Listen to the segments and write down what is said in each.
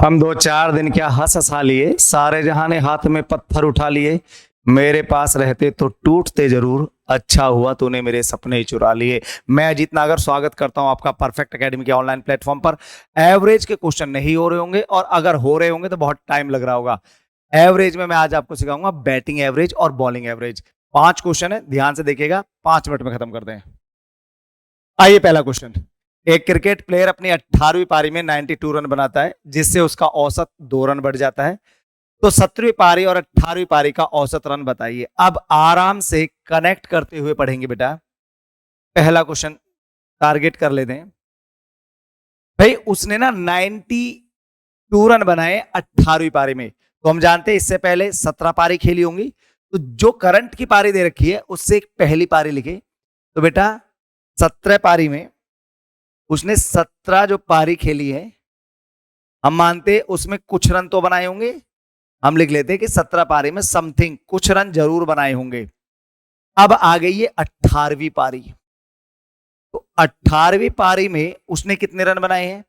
हम दो चार दिन क्या हंस हंसा लिए, सारे जहां ने हाथ में पत्थर उठा लिए। मेरे पास रहते तो टूटते जरूर, अच्छा हुआ तूने मेरे सपने ही चुरा लिए। मैं अजीत नागर स्वागत करता हूं आपका परफेक्ट एकेडमी के ऑनलाइन प्लेटफॉर्म पर। एवरेज के क्वेश्चन नहीं हो रहे होंगे, और अगर हो रहे होंगे तो बहुत टाइम लग रहा होगा। एवरेज में मैं आज आपको सिखाऊंगा बैटिंग एवरेज और बॉलिंग एवरेज। 5 क्वेश्चन है, ध्यान से देखिएगा, 5 मिनट में खत्म कर दें। आइए, पहला क्वेश्चन। एक क्रिकेट प्लेयर अपनी 18वीं पारी में 92 रन बनाता है, जिससे उसका औसत 2 रन बढ़ जाता है। तो 17वीं पारी और 18वीं पारी का औसत रन बताइए। अब आराम से कनेक्ट करते हुए पढ़ेंगे बेटा। पहला क्वेश्चन टारगेट कर लेते हैं। भाई उसने ना 92 रन बनाए 18वीं पारी में, तो हम जानते हैं इससे पहले 17 पारी खेली होंगी। तो जो करंट की पारी दे रखी है उससे एक पहली पारी लिखे। तो बेटा 17 पारी में उसने 17 जो पारी खेली है, हम मानते उसमें कुछ रन तो बनाए होंगे। हम लिख लेते हैं कि 17 पारी में समथिंग कुछ रन जरूर बनाए होंगे। अब आ गई है 18वीं पारी। तो 18वीं पारी में उसने कितने रन बनाए हैं?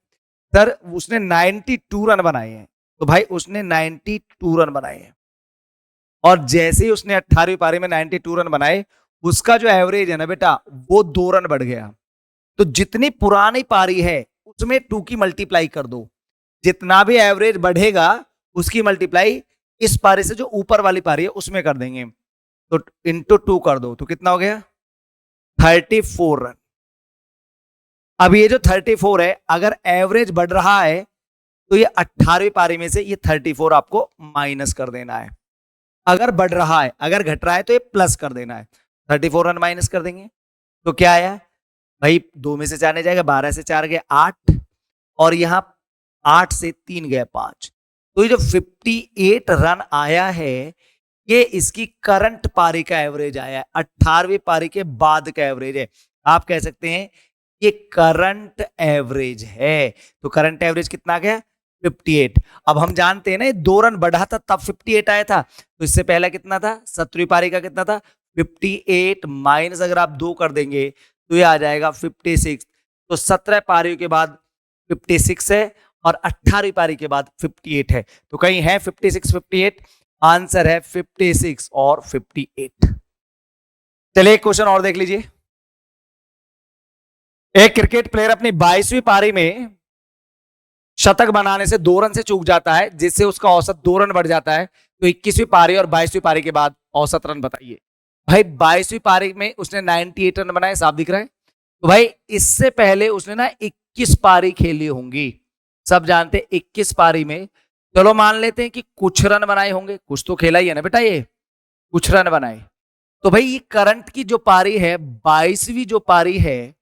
सर उसने 92 रन बनाए हैं। तो भाई उसने 92 रन बनाए हैं, और जैसे ही उसने 18वीं पारी में 92 रन बनाए, उसका जो एवरेज है ना बेटा, वो 2 रन बढ़ गया। तो जितनी पुरानी पारी है उसमें 2 की मल्टीप्लाई कर दो। जितना भी एवरेज बढ़ेगा उसकी मल्टीप्लाई इस पारी से जो ऊपर वाली पारी है उसमें कर देंगे। तो इंटू 2 कर दो, तो कितना हो गया? 34 रन। अब ये जो 34 है, अगर एवरेज बढ़ रहा है तो ये 18वीं पारी में से ये 34 आपको माइनस कर देना है। अगर बढ़ रहा है, अगर घट रहा है तो ये प्लस कर देना है। 34 रन माइनस कर देंगे तो क्या आया भाई? 2 में से 4 नहीं जाएगा, 12 से 4 गए 8, और यहां 8 से 3 गए 5। तो ये जो 58 रन आया है, ये इसकी करंट पारी का एवरेज आया है, 18वीं पारी के बाद का एवरेज है। आप कह सकते हैं ये करंट एवरेज है। तो करंट एवरेज कितना गया? 58। अब हम जानते हैं ना, ये 2 रन बढ़ा था तब 58 आया था। तो इससे पहले कितना था? 17वीं पारी का कितना था? 58 माइनस अगर आप 2 कर देंगे तो ये आ जाएगा 56। तो 17 पारियों के बाद 56 है, और 18वीं पारी के बाद 58 है। तो कहीं है 56 58? आंसर है 56 और 58। चलिए एक क्वेश्चन और देख लीजिए। एक क्रिकेट प्लेयर अपनी 22वीं पारी में शतक बनाने से 2 रन से चूक जाता है, जिससे उसका औसत 2 रन बढ़ जाता है। तो 21वीं पारी और 22वीं पारी के बाद औसत रन बताइए। भाई 22वीं पारी में उसने 98 रन बनाए, साफ दिख रहा है। तो भाई इससे पहले उसने ना 21 पारी खेली होंगी। सब जानते 21 पारी में, चलो मान लेते हैं कि कुछ रन बनाए होंगे, कुछ तो खेला ही है ना बेटा, ये कुछ रन बनाए। तो भाई ये करंट की जो पारी है, 22वीं जो पारी है,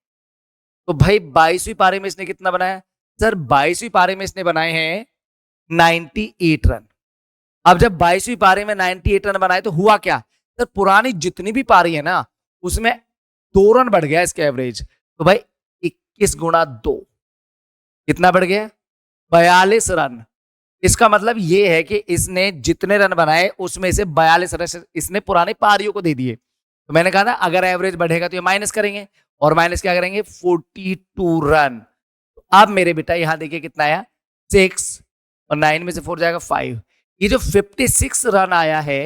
तो भाई 22वीं पारी में इसने कितना बनाया? सर 22वीं पारी में इसने बनाए हैं 98 रन। अब जब 22वीं पारी में 98 रन बनाए तो हुआ क्या? सर पुरानी जितनी भी पारी है ना, उसमें 2 रन बढ़ गया इसका एवरेज। तो भाई 21 गुणा 2 कितना बढ़ गया? 42 रन। इसका मतलब यह है कि इसने जितने रन बनाए उसमें से 42 रन इसने पुरानी पारियों को दे दिए। तो मैंने कहा ना, अगर एवरेज बढ़ेगा तो ये माइनस करेंगे, और माइनस क्या करेंगे? 42 रन। तो अब मेरे बेटा यहां देखिए कितना आया? 6, और 9 में से 4 जाएगा 5। ये जो 56 रन आया है,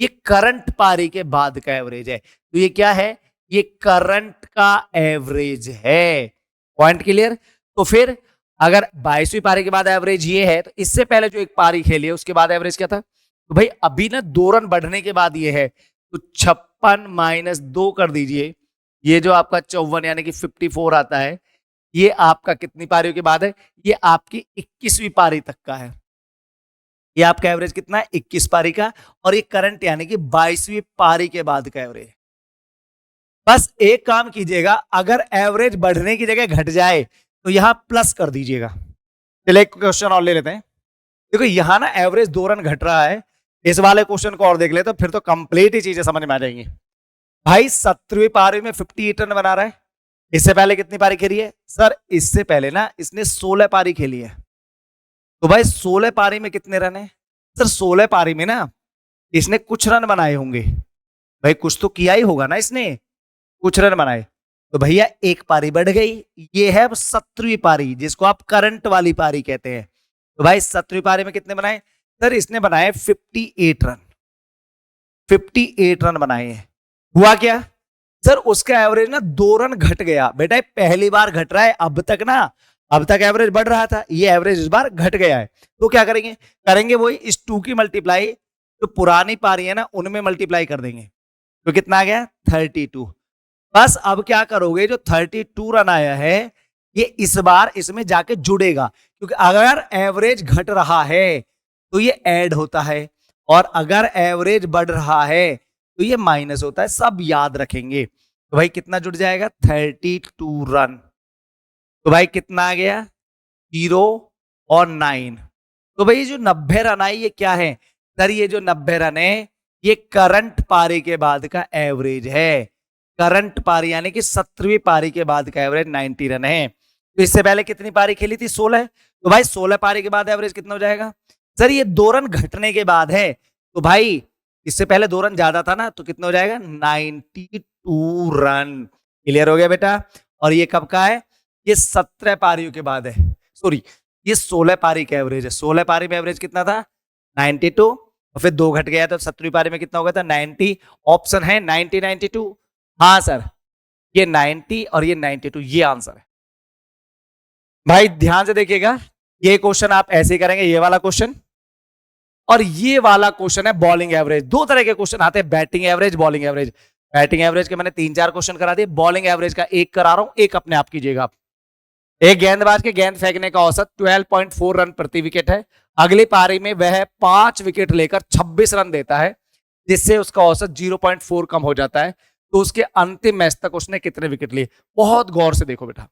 ये करंट पारी के बाद का एवरेज है। तो ये क्या है? ये करंट का एवरेज है। Point clear? तो फिर अगर 22वीं पारी के बाद एवरेज ये है, तो इससे पहले जो एक पारी खेली है उसके बाद एवरेज क्या था? तो भाई अभी ना 2 रन बढ़ने के बाद ये है। तो 56 माइनस 2 कर दीजिए, ये जो आपका 54 यानी कि 54 आता है, ये आपका कितनी पारियों के बाद है? ये आपकी 21वीं पारी तक का है। ये आपका एवरेज कितना है? 21 पारी का। और ये करंट यानी कि 22वीं पारी के बाद का एवरेज। बस एक काम कीजिएगा, अगर एवरेज बढ़ने की जगह घट जाए तो यहां प्लस कर दीजिएगा। चलिए एक क्वेश्चन और ले लेते हैं। देखो यहां ना एवरेज 2 रन घट रहा है। इस वाले क्वेश्चन को और देख लेते, तो फिर तो कंप्लीट ही चीजें समझ में आ जाएंगी। भाई 17वीं पारी में 58 रन बना रहा है। इससे पहले कितनी पारी खेली है? सर इससे पहले ना इसने 16 पारी खेली है। तो भाई 16 पारी में कितने रन है? सर 16 पारी में ना इसने कुछ रन बनाए होंगे। भाई कुछ तो किया ही होगा ना इसने, कुछ रन बनाए। तो भैया एक पारी बढ़ गई। ये है 17वीं पारी, जिसको आप करंट वाली पारी कहते हैं। तो भाई 17वीं पारी में कितने बनाए सर? इसने बनाए 58 रन, 58 रन बनाए हैं। हुआ क्या सर? उसका एवरेज ना 2 रन घट गया। बेटा पहली बार घट रहा है, अब तक एवरेज बढ़ रहा था, ये एवरेज इस बार घट गया है। तो क्या करेंगे? करेंगे वही, इस 2 की मल्टीप्लाई जो पुरानी पारी है ना उनमें मल्टीप्लाई कर देंगे। तो कितना आ गया? 32। बस अब क्या करोगे, जो 32 रन आया है ये इस बार इसमें जाके जुड़ेगा, क्योंकि अगर एवरेज घट रहा है तो ये ऐड होता है, और अगर एवरेज बढ़ रहा है तो ये माइनस होता है। सब याद रखेंगे। तो भाई कितना जुड़ जाएगा? 32 रन। तो भाई कितना आ गया? 0 और 9। तो भाई जो 90 रन आई ये क्या है सर? ये जो 90 रन है ये करंट पारी के बाद का एवरेज है। करंट पारी यानी कि 17वीं पारी के बाद का एवरेज 90 रन है। तो इससे पहले कितनी पारी खेली थी? 16। तो भाई 16 पारी के बाद एवरेज कितना हो जाएगा सर? ये 2 रन घटने के बाद है, तो भाई इससे पहले 2 रन ज्यादा था ना, तो कितना हो जाएगा? 92 रन। क्लियर हो गया बेटा? और ये कब का है? ये 17 पारियों के बाद है, सॉरी ये 16 पारी का एवरेज है। 16 पारी में एवरेज कितना था? 92, और फिर 2 घट गया तो 17वीं पारी में कितना हो गया था? 90। ऑप्शन है 90, 92। हाँ सर, ये 90 और ये 92, ये आंसर है। भाई ध्यान से देखिएगा, ये क्वेश्चन आप ऐसे करेंगे, ये वाला क्वेश्चन और ये वाला क्वेश्चन है बॉलिंग एवरेज। 2 तरह के क्वेश्चन आते हैं, batting average, bowling average. Batting average के मैंने 3-4 क्वेश्चन करा दिए, बॉलिंग एवरेज का 1 करा रहा हूं, एक अपने आप कीजिएगा आप। एक गेंदबाज के गेंद फेंकने का औसत 12.4 रन प्रति विकेट है। अगली पारी में वह 5 विकेट लेकर 26 रन देता है, जिससे उसका औसत 0.4 कम हो जाता है। तो उसके अंतिम मैच तक उसने कितने विकेट लिए? बहुत गौर से देखो बेटा।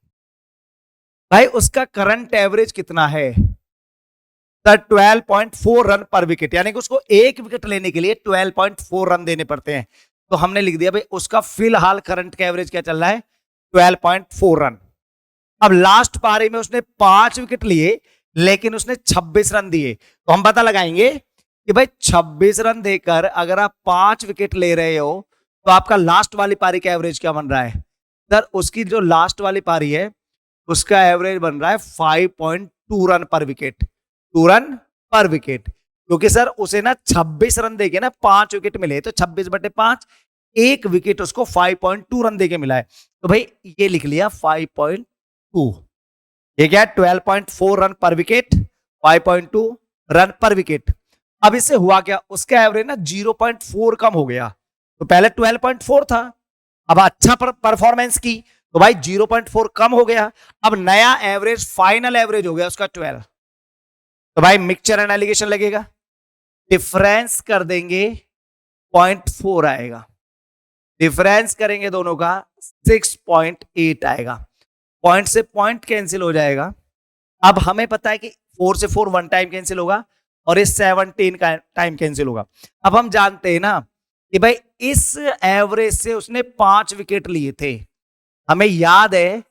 भाई उसका करंट एवरेज कितना है सर? 12.4 रन पर विकेट, यानी कि उसको 1 विकेट लेने के लिए 12.4 रन देने पड़ते हैं। तो हमने लिख दिया भाई उसका फिलहाल करंट का एवरेज क्या चल रहा है? 12.4 रन। अब लास्ट पारी में उसने 5 विकेट लिए, लेकिन उसने 26 रन दिए। तो हम पता लगाएंगे कि भाई 26 रन देकर अगर आप 5 विकेट ले रहे हो तो आपका लास्ट वाली पारी का एवरेज क्या बन रहा है सर? उसकी जो लास्ट वाली पारी है उसका एवरेज बन रहा है 5.2 रन पर विकेट। 2 रन पर विकेट, क्योंकि सर उसे ना 26 रन देके ना 5 विकेट मिले, तो 26/5, 1 विकेट उसको 5.2 रन देके मिला है। तो भाई ये लिख लिया 5.2। ये क्या है? 12.4 रन पर विकेट, 5.2 रन पर विकेट। अब इससे हुआ क्या? उसका एवरेज ना 0.4 कम हो गया। तो पहले 12.4 था, अब अच्छा परफॉर्मेंस की तो भाई 0.4 कम हो गया। अब नया एवरेज, फाइनल एवरेज हो गया उसका 12। तो भाई मिक्सचर एंड एलिगेशन लगेगा, डिफरेंस कर देंगे, 0.4 आएगा। डिफरेंस करेंगे दोनों का 6.8 आएगा। पॉइंट से पॉइंट कैंसिल हो जाएगा। अब हमें पता है कि 4 से 4 1 टाइम कैंसिल होगा और इस 17 का टाइम कैंसिल होगा। अब हम जानते हैं ना कि भाई इस एवरेज से उसने 5 विकेट लिए थे। हमें याद है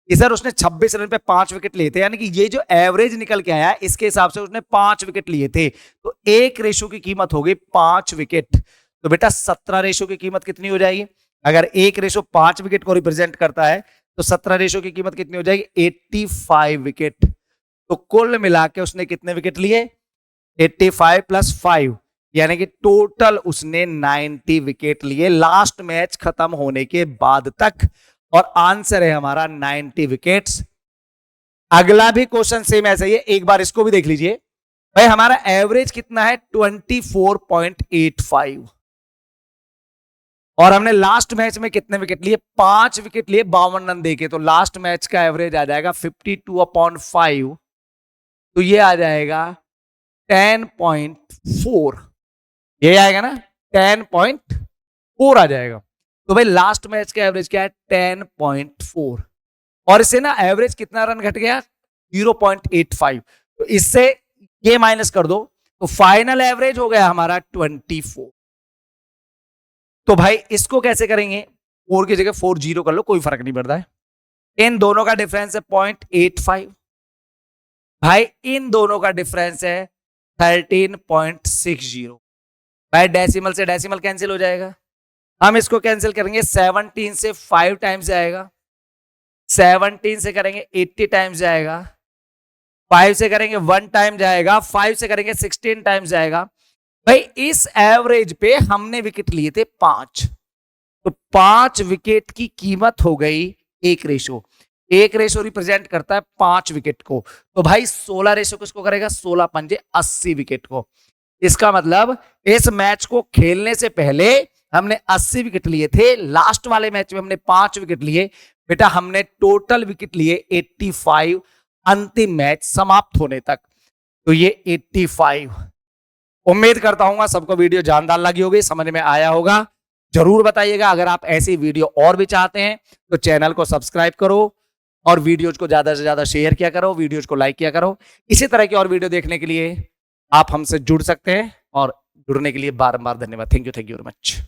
कि सर उसने 26 रन पे 5 विकेट लिए थे, यानी कि ये जो एवरेज निकल के आया इसके हिसाब से उसने 5 विकेट लिए थे। तो 1 रेशो की कीमत होगी 5 विकेट। तो बेटा 17 रेशो की कीमत कितनी हो जाएगी? अगर 1 रेशो 5 विकेट को रिप्रेजेंट करता है तो 17 रेशो की कीमत कितनी हो जाएगी? 85 विकेट। तो कुल मिला के उसने कितने विकेट लिए? 85 + 5, यानी कि टोटल उसने 90 विकेट लिए लास्ट मैच खत्म होने के बाद तक। और आंसर है हमारा 90 विकेट्स। अगला भी क्वेश्चन सेम ऐसा ही है, एक बार इसको भी देख लीजिए। भाई हमारा एवरेज कितना है? 24.85, और हमने लास्ट मैच में कितने विकेट लिए? 5 विकेट लिए 52 रन देके। तो लास्ट मैच का एवरेज आ जाएगा 52/5, तो ये आ जाएगा 10.4। ये आएगा ना, 10.4 आ जाएगा। तो भाई लास्ट मैच का एवरेज क्या है? 10.4, और इससे ना एवरेज कितना रन घट गया? 0.85। तो इससे ये माइनस कर दो तो फाइनल एवरेज हो गया हमारा 24। तो भाई इसको कैसे करेंगे? 4 की जगह 4 0 कर लो, कोई फर्क नहीं पड़ता है। इन दोनों का डिफरेंस है 0.85। भाई इन दोनों का डिफरेंस है 13.60। भाई डेसिमल से डेसिमल कैंसिल हो जाएगा। हम इसको कैंसिल करेंगे, 17 से 5 टाइम्स जाएगा, 17 से करेंगे 80 टाइम्स जाएगा, 5 से करेंगे 1 टाइम जाएगा, 5 से करेंगे 16 टाइम्स जाएगा। भाई इस एवरेज पे हमने विकेट लिए थे 5, तो 5 विकेट की कीमत हो गई 1 रेशो। 1 रेशो रिप्रेजेंट करता है 5 विकेट को, तो भाई 16 रेशो किसको करेगा, 16 पंजे 80 विकेट को। इसका मतलब इस मैच को खेलने से पहले हमने 80 विकेट लिए थे, लास्ट वाले मैच में हमने 5 विकेट लिए। बेटा हमने टोटल विकेट लिए 85 अंतिम मैच समाप्त होने तक, तो ये 85। उम्मीद करता हूं सबको वीडियो जानदार लगी होगी, समझ में आया होगा। जरूर बताइएगा। अगर आप ऐसी वीडियो और भी चाहते हैं तो चैनल को सब्सक्राइब करो और वीडियोज को ज्यादा से ज्यादा शेयर किया करो, वीडियोज को लाइक किया करो। इसी तरह की और वीडियो देखने के लिए आप हमसे जुड़ सकते हैं, और जुड़ने के लिए बार बार धन्यवाद। Thank you very much.